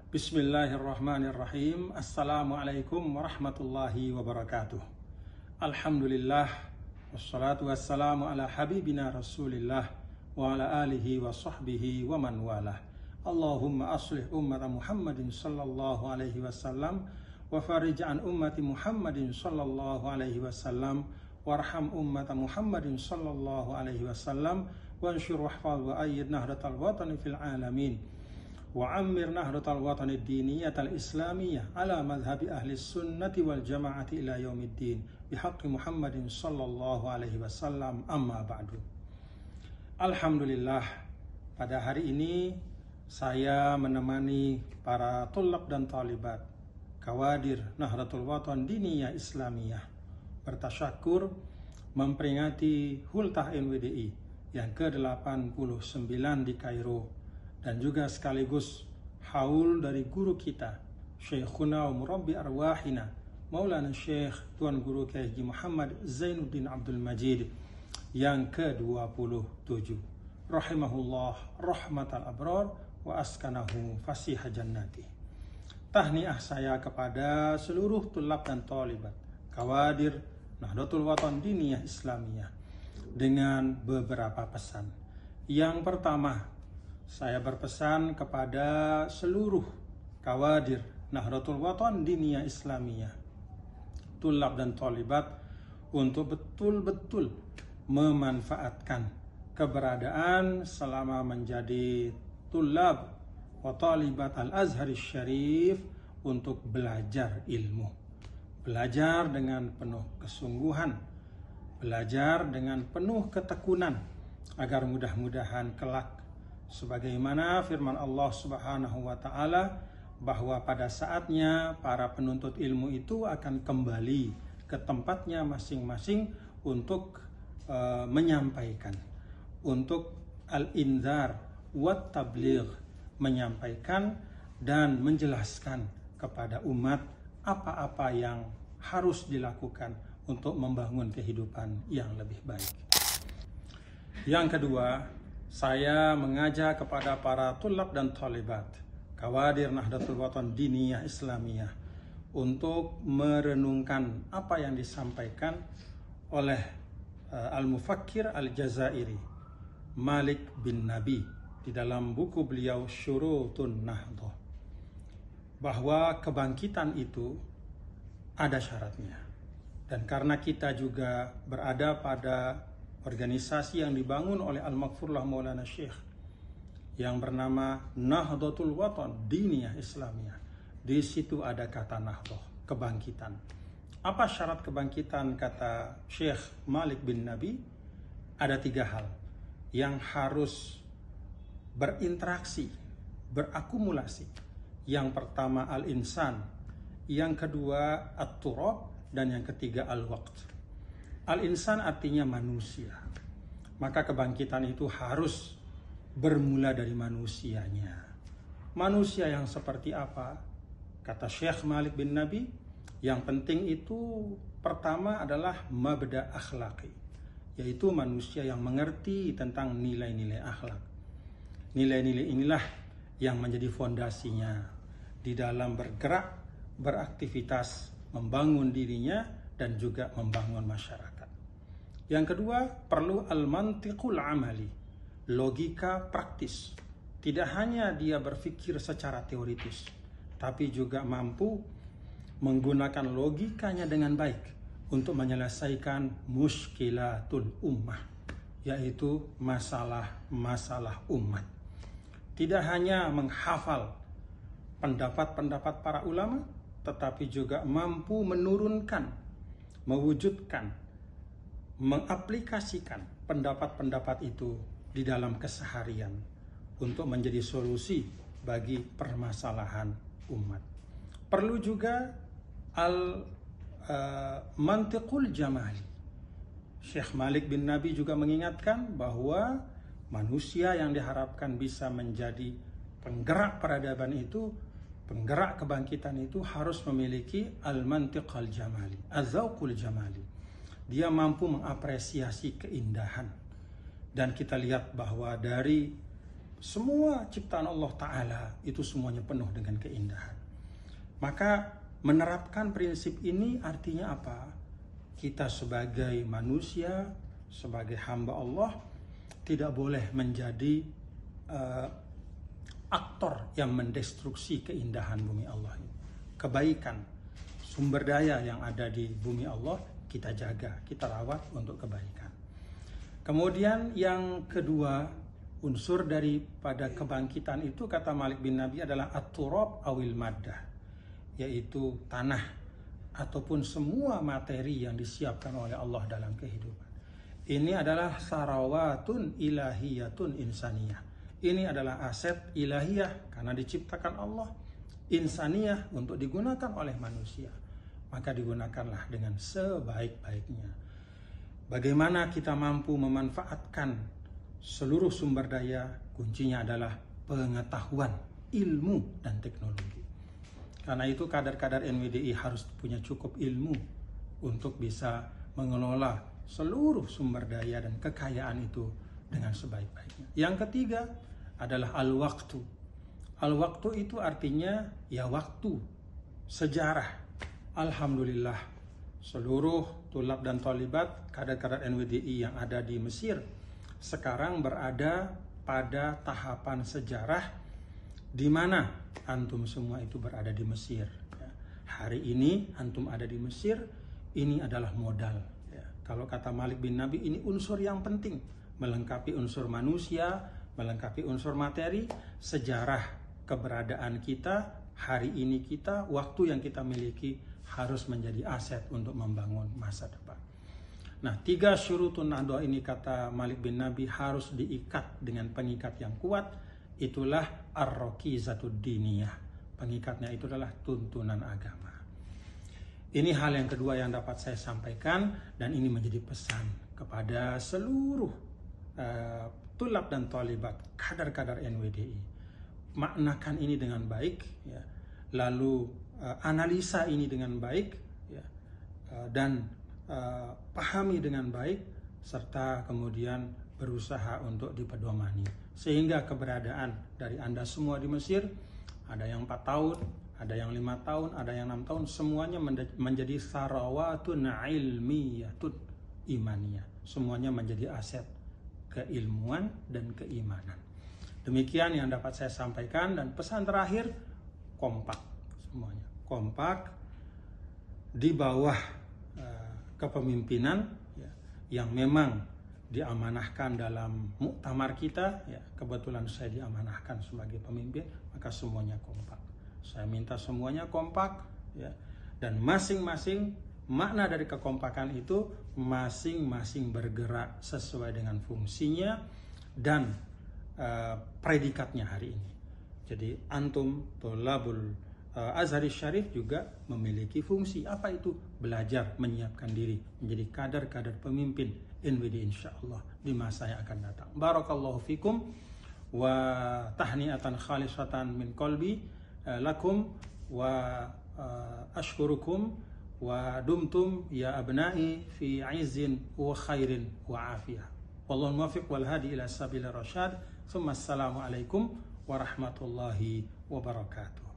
Bismillahirrahmanirrahim. Assalamualaikum warahmatullahi wabarakatuh. Alhamdulillah, wassalatu wassalamu ala habibina rasulillah wa ala alihi wa sahbihi wa man walah. Allahumma aslih ummata Muhammadin sallallahu alaihi wasallam wa farij an ummati Muhammadin sallallahu alaihi wasallam warham ummata Muhammadin sallallahu alaihi wasallam wa ansyur wahfaz wa ayyid nahdatal watani fil alamin wa ammir nahdatal watani diniyatal islamiyah ala madhhabi ahli sunnati wal jama'ati ila yaumiddin bihaqqi Muhammadin sallallahu alaihi wasallam, amma ba'du. Alhamdulillah, pada hari ini saya menemani para tulab dan talibat kawadir Nahdlatul Watan Diniyah Islamiyah bertasyakur memperingati Hultah NWDI yang ke-89 di Kairo, dan juga sekaligus haul dari guru kita Syekhuna wa Murabbi Arwahina Maulana Syekh Tuan Guru Kiai Haji Muhammad Zainuddin Abdul Majid yang ke-27, rahimahullah rahmatal abrar wa askanahu fasih jannati. Tahniah saya kepada seluruh tulab dan talibat kawadir Nahdlatul Watan Diniyah Islamiyah dengan beberapa pesan. Yang pertama, saya berpesan kepada seluruh kawadir Nahdlatul Watan Diniyah Islamiyah, tulab dan talibat, untuk betul-betul memanfaatkan keberadaan selama menjadi tulab wa talibat Al-Azhar Syarif untuk belajar ilmu. Belajar dengan penuh kesungguhan, belajar dengan penuh ketekunan, agar mudah-mudahan kelak sebagaimana firman Allah Subhanahu wa taala bahwa pada saatnya para penuntut ilmu itu akan kembali ke tempatnya masing-masing untuk menyampaikan, untuk al-inzar wat tabligh, menyampaikan dan menjelaskan kepada umat apa-apa yang harus dilakukan untuk membangun kehidupan yang lebih baik. Yang kedua, saya mengajak kepada para tulab dan talibat kawadir Nahdlatul Watan Diniyah Islamiyah untuk merenungkan apa yang disampaikan oleh Al-Mufakkir Al-Jazairi Malik bin Nabi di dalam buku beliau Syurutun Nahdhah, bahwa kebangkitan itu ada syaratnya. Dan karena kita juga berada pada organisasi yang dibangun oleh Al-Maghfurlah Maulana Syekh yang bernama Nahdlatul Watan Diniyah Islamiyah, di situ ada kata Nahdhah, kebangkitan. Apa syarat kebangkitan kata Syekh Malik bin Nabi? Ada 3 hal yang harus berinteraksi, berakumulasi. Yang pertama al-insan, yang kedua at-turab, dan yang ketiga al-waqt. Al-insan artinya manusia. Maka kebangkitan itu harus bermula dari manusianya. Manusia yang seperti apa? Kata Syekh Malik bin Nabi, yang penting itu pertama adalah mabda akhlaqi, yaitu manusia yang mengerti tentang nilai-nilai akhlak. Nilai-nilai inilah yang menjadi fondasinya di dalam bergerak, beraktivitas, membangun dirinya dan juga membangun masyarakat. Yang kedua, perlu al-mantiqul amali, logika praktis. Tidak hanya dia berpikir secara teoritis, tapi juga mampu menggunakan logikanya dengan baik untuk menyelesaikan muskilatul ummah, yaitu masalah-masalah umat. Tidak hanya menghafal pendapat-pendapat para ulama, tetapi juga mampu menurunkan, mewujudkan, mengaplikasikan pendapat-pendapat itu di dalam keseharian untuk menjadi solusi bagi permasalahan umat. Perlu juga al-mantiqul jamali. Syekh Malik bin Nabi juga mengingatkan bahwa manusia yang diharapkan bisa menjadi penggerak peradaban itu, penggerak kebangkitan itu, harus memiliki al-mantiqul jamali, az-zauqul jamali. Dia mampu mengapresiasi keindahan. Dan kita lihat bahwa dari semua ciptaan Allah Ta'ala itu semuanya penuh dengan keindahan. Maka menerapkan prinsip ini artinya apa? Kita sebagai manusia, sebagai hamba Allah, tidak boleh menjadi aktor yang mendestruksi keindahan bumi Allah ini. Kebaikan, sumber daya yang ada di bumi Allah, kita jaga, kita rawat untuk kebaikan. Kemudian yang kedua, unsur daripada kebangkitan itu, kata Malik bin Nabi, adalah at-turab awil maddah, yaitu tanah ataupun semua materi yang disiapkan oleh Allah dalam kehidupan. Ini adalah sarawatun ilahiyatun insaniyah. Ini adalah aset ilahiyah karena diciptakan Allah, insaniyah untuk digunakan oleh manusia. Maka digunakanlah dengan sebaik-baiknya. Bagaimana kita mampu memanfaatkan seluruh sumber daya? Kuncinya adalah pengetahuan, ilmu, dan teknologi. Karena itu kadar-kadar NWDI harus punya cukup ilmu untuk bisa mengelola seluruh sumber daya dan kekayaan itu dengan sebaik-baiknya. Yang ketiga adalah al-waktu. Al-waktu itu artinya ya waktu, sejarah. Alhamdulillah, seluruh tulab dan talibat kadar-kadar NWDI yang ada di Mesir sekarang berada pada tahapan sejarah di mana antum semua itu berada di Mesir. Hari ini antum ada di Mesir, ini adalah modal. Kalau kata Malik bin Nabi, ini unsur yang penting, melengkapi unsur manusia, melengkapi unsur materi, sejarah keberadaan kita, hari ini kita, waktu yang kita miliki harus menjadi aset untuk membangun masa depan. Nah, 3 syurutun nahdoh ini, kata Malik bin Nabi, harus diikat dengan pengikat yang kuat. Itulah ar-rakizatud diniyah. Pengikatnya itu adalah tuntunan agama. Ini hal yang kedua yang dapat saya sampaikan, dan ini menjadi pesan kepada seluruh tulab dan talibat kadar-kadar NWDI. Maknakan ini dengan baik, ya. Lalu analisa ini dengan baik, ya. Dan pahami dengan baik, serta kemudian berusaha untuk dipedomani, sehingga keberadaan dari Anda semua di Mesir, ada yang 4 tahun, ada yang 5 tahun, ada yang 6 tahun, semuanya menjadi sarawatun ilmiyatun imaniyah. Semuanya menjadi aset keilmuan dan keimanan. Demikian yang dapat saya sampaikan, dan pesan terakhir, kompak semuanya. Kompak di bawah kepemimpinan, ya, yang memang diamanahkan dalam muktamar kita, ya. Kebetulan saya diamanahkan sebagai pemimpin, maka semuanya kompak. Saya minta semuanya kompak, ya. Dan masing-masing makna dari kekompakan itu masing-masing bergerak sesuai dengan fungsinya dan predikatnya hari ini. Jadi antum tolabul Azhari Syarif juga memiliki fungsi. Apa itu? Belajar menyiapkan diri menjadi kader-kader pemimpin NWD insyaallah di masa yang akan datang. Barakallahu fikum wa tahniatan khalisatan min qalbi lakum wa ashkurukum wa dumtum ya abnai fi izzin wa khairin wa afiyah. Wallahu muwaffiq wal hadi ila sabilir rasyad. Assalamu alaikum warahmatullahi wabarakatuh.